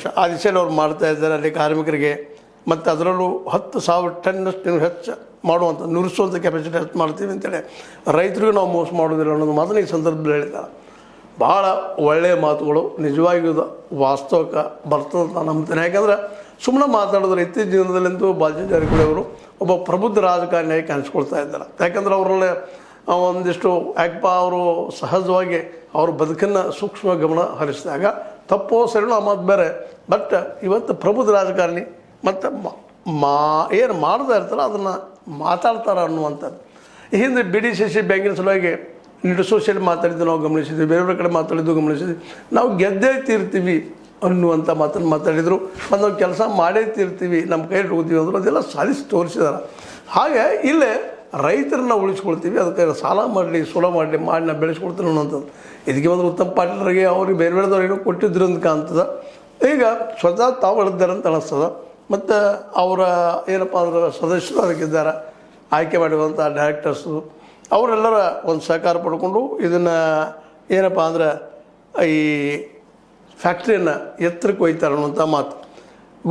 ವರ್ಷ ಆ ದಿಶೆಯಲ್ಲಿ ಅವ್ರು ಮಾಡ್ತಾ ಇದ್ದಾರೆ. ಅಲ್ಲಿ ಕಾರ್ಮಿಕರಿಗೆ ಮತ್ತು ಅದರಲ್ಲೂ 10,000 ಟನ್ನಷ್ಟು ನೀವು ಹೆಚ್ಚು ಮಾಡುವಂಥ ನುರಿಸುವಂಥ ಕೆಪಾಸಿಟಿ ಹೆಚ್ಚು ಮಾಡ್ತೀವಿ ಅಂತೇಳಿ ರೈತರಿಗೂ ನಾವು ಮೋಸ ಮಾಡೋದಿಲ್ಲ ಅನ್ನೋದು ಮಾತನ್ನು ಈ ಸಂದರ್ಭದಲ್ಲಿ ಹೇಳಿದ್ದಾರೆ. ಭಾಳ ಒಳ್ಳೆಯ ಮಾತುಗಳು ನಿಜವಾಗಿಯೂ ವಾಸ್ತವಕ್ಕೆ ಬರ್ತದೆ ಅಂತ ನಂಬ್ತೇನೆ. ಯಾಕಂದರೆ ಸುಮ್ಮನೆ ಮಾತಾಡಿದ್ರೆ ಇತ್ತೀಚಿನ ದಿನದಲ್ಲಂತೂ ಬಾಲಚಂದ್ರ ಜಾರಕಿಹೊಳಿ ಅವರು ಒಬ್ಬ ಪ್ರಬುದ್ಧ ರಾಜಕಾರಣಿಯಾಗಿ ಕಾಣಿಸ್ಕೊಳ್ತಾ ಇದ್ದಾರೆ. ಯಾಕಂದರೆ ಅವರಲ್ಲೇ ಒಂದಿಷ್ಟು ಯಾಕಪ್ಪ ಅವರು ಸಹಜವಾಗಿ ಅವ್ರ ಬದುಕನ್ನು ಸೂಕ್ಷ್ಮ ಗಮನ ಹರಿಸಿದಾಗ ತಪ್ಪೋ ಸರಿನೋ ಆ ಮಾತು ಬೇರೆ. ಬಟ್ ಇವತ್ತು ಪ್ರಬುದ್ಧ ರಾಜಕಾರಣಿ ಮತ್ತು ಏನು ಮಾಡ್ತಾ ಇರ್ತಾರೋ ಅದನ್ನು ಮಾತಾಡ್ತಾರೆ ಅನ್ನುವಂಥದ್ದು. ಹಿಂದೆ BDCC ಬ್ಯಾಂಕಿನ ಸಲುವಾಗಿ ಸೋಷಿಯಲ್ ಮಾತಾಡಿದ್ದು ನಾವು ಗಮನಿಸಿದ್ವಿ, ಬೇರೆ ಕಡೆ ಮಾತಾಡಿದ್ದು ಗಮನಿಸಿದ್ವಿ. ನಾವು ಗೆದ್ದೇ ತೀರ್ತೀವಿ ಅನ್ನುವಂಥ ಮಾತನ್ನು ಮಾತಾಡಿದರು. ಮತ್ತು ನಾವು ಕೆಲಸ ಮಾಡೇ ತೀರ್ತೀವಿ, ನಮ್ಮ ಕೈ ಹೋಗ್ತೀವಿ ಅಂದರು. ಅದೆಲ್ಲ ಸಾಧಿಸಿ ತೋರಿಸಿದಾರೆ. ಹಾಗೆ ಇಲ್ಲೇ ರೈತರನ್ನ ಉಳಿಸ್ಕೊಳ್ತೀವಿ, ಅದಕ್ಕೆ ಸಾಲ ಮಾಡಲಿ ಸುಲ ಮಾಡಲಿ ಮಾಡಿ ನಾವು ಬೆಳೆಸ್ಕೊಳ್ತೀವಿ ಅನ್ನೋಂಥದ್ದು. ಇದಕ್ಕೆ ಒಂದು ಉತ್ತಮ್ ಪಾಟೀಲರಿಗೆ ಅವ್ರಿಗೆ ಬೇರೆ ಬೇರೆದವ್ರು ಏನೋ ಕೊಟ್ಟಿದ್ರು ಅಂತ ಕಾಣ್ತದೆ. ಈಗ ಸ್ವತಃ ತಾವು ಹೇಳಿದ್ದಾರೆ ಅಂತ ಅನಿಸ್ತದೆ. ಮತ್ತು ಅವರ ಏನಪ್ಪ ಅಂದ್ರೆ ಸದಸ್ಯರು ಅದಕ್ಕಿದ್ದಾರೆ, ಆಯ್ಕೆ ಮಾಡಿರುವಂಥ ಡೈರೆಕ್ಟರ್ಸು ಅವರೆಲ್ಲರ ಒಂದು ಸಹಕಾರ ಪಡ್ಕೊಂಡು ಇದನ್ನು ಏನಪ್ಪ ಅಂದ್ರೆ ಈ ಫ್ಯಾಕ್ಟ್ರಿಯನ್ನು ಎತ್ತರಕ್ಕೆ ಒಯ್ತಾರೆ ಅನ್ನುವಂಥ ಮಾತು.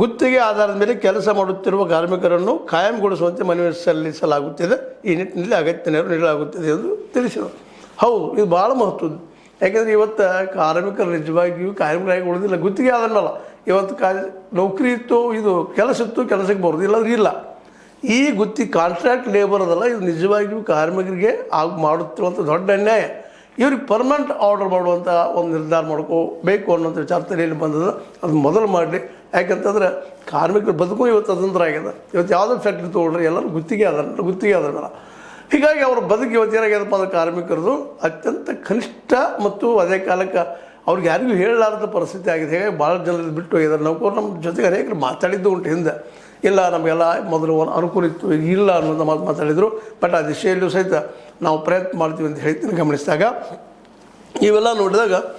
ಗುತ್ತಿಗೆ ಆಧಾರದ ಮೇಲೆ ಕೆಲಸ ಮಾಡುತ್ತಿರುವ ಕಾರ್ಮಿಕರನ್ನು ಕಾಯಂಗೊಳಿಸುವಂತೆ ಮನವಿ ಸಲ್ಲಿಸಲಾಗುತ್ತಿದೆ. ಈ ನಿಟ್ಟಿನಲ್ಲಿ ಅಗತ್ಯ ನೆರವು ನೀಡಲಾಗುತ್ತಿದೆ ಎಂದು ತಿಳಿಸಿದರು. ಹೌದು, ಇದು ಭಾಳ ಮಹತ್ವದ್ದು. ಯಾಕೆಂದರೆ ಇವತ್ತು ಕಾರ್ಮಿಕರು ನಿಜವಾಗಿಯೂ ಕಾರ್ಮಿಕರಾಗಿ ಉಳಿದಿಲ್ಲ. ಗುತ್ತಿಗೆ ಆದನ್ನಲ್ಲ, ಇವತ್ತು ನೌಕರಿ ಇತ್ತು, ಇದು ಕೆಲಸ ಇತ್ತು, ಕೆಲಸಕ್ಕೆ ಬರೋದು ಇಲ್ಲಾಂದ್ರೆ ಇಲ್ಲ. ಈ ಕಾಂಟ್ರಾಕ್ಟ್ ಲೇಬರ್ ಅದಲ್ಲ, ಇದು ನಿಜವಾಗಿಯೂ ಕಾರ್ಮಿಕರಿಗೆ ಮಾಡುತ್ತಿರುವಂಥ ದೊಡ್ಡ ಅನ್ಯಾಯ. ಇವ್ರಿಗೆ ಪರ್ಮನೆಂಟ್ ಆರ್ಡರ್ ಮಾಡುವಂಥ ಒಂದು ನಿರ್ಧಾರ ಮಾಡ್ಕೋಬೇಕು ಅನ್ನೋಂಥ ವಿಚಾರ ತಲೆಯಲ್ಲಿ ಬಂದದ. ಅದು ಮೊದಲು ಮಾಡಲಿ. ಯಾಕಂತಂದ್ರೆ ಕಾರ್ಮಿಕರು ಬದುಕು ಇವತ್ತು ಅತಂತ್ರ ಆಗಿದೆ. ಇವತ್ತು ಯಾವುದೋ ಫ್ಯಾಕ್ಟ್ರಿ ತೊಗೊಳ್ರಿ ಎಲ್ಲರೂ ಗುತ್ತಿಗೆ ಅದಲ್ಲ. ಹೀಗಾಗಿ ಅವ್ರ ಬದುಕು ಇವತ್ತು ಏನಾಗ್ಯದಪ್ಪ ಅಂದ್ರೆ ಕಾರ್ಮಿಕರದು ಅತ್ಯಂತ ಕನಿಷ್ಠ ಮತ್ತು ಅದೇ ಕಾಲಕ್ಕೆ ಅವ್ರಿಗೆ ಯಾರಿಗೂ ಹೇಳಲಾರದ ಪರಿಸ್ಥಿತಿ ಆಗಿದೆ. ಹೀಗಾಗಿ ಭಾಳ ಜನರಲ್ಲಿ ಬಿಟ್ಟು ಹೋಗಿದ್ದಾರೆ. ನೌಕರು ನಮ್ಮ ಜೊತೆಗೆ ಅನೇಕರು ಮಾತಾಡಿದ್ದು ಉಂಟು ಹಿಂದೆ. ಇಲ್ಲ ನಮಗೆಲ್ಲ ಮೊದಲು ಅನುಕೂಲ ಇತ್ತು, ಈಗ ಇಲ್ಲ ಅನ್ನೋದು ಮಾತಾಡಿದರು. ಬಟ್ ಆ ದಿಶೆಯಲ್ಲೂ ಸಹಿತ ನಾವು ಪ್ರಯತ್ನ ಮಾಡ್ತೀವಿ ಅಂತ ಹೇಳ್ತೀನಿ. ಗಮನಿಸಿದಾಗ ಇವೆಲ್ಲ ನೋಡಿದಾಗ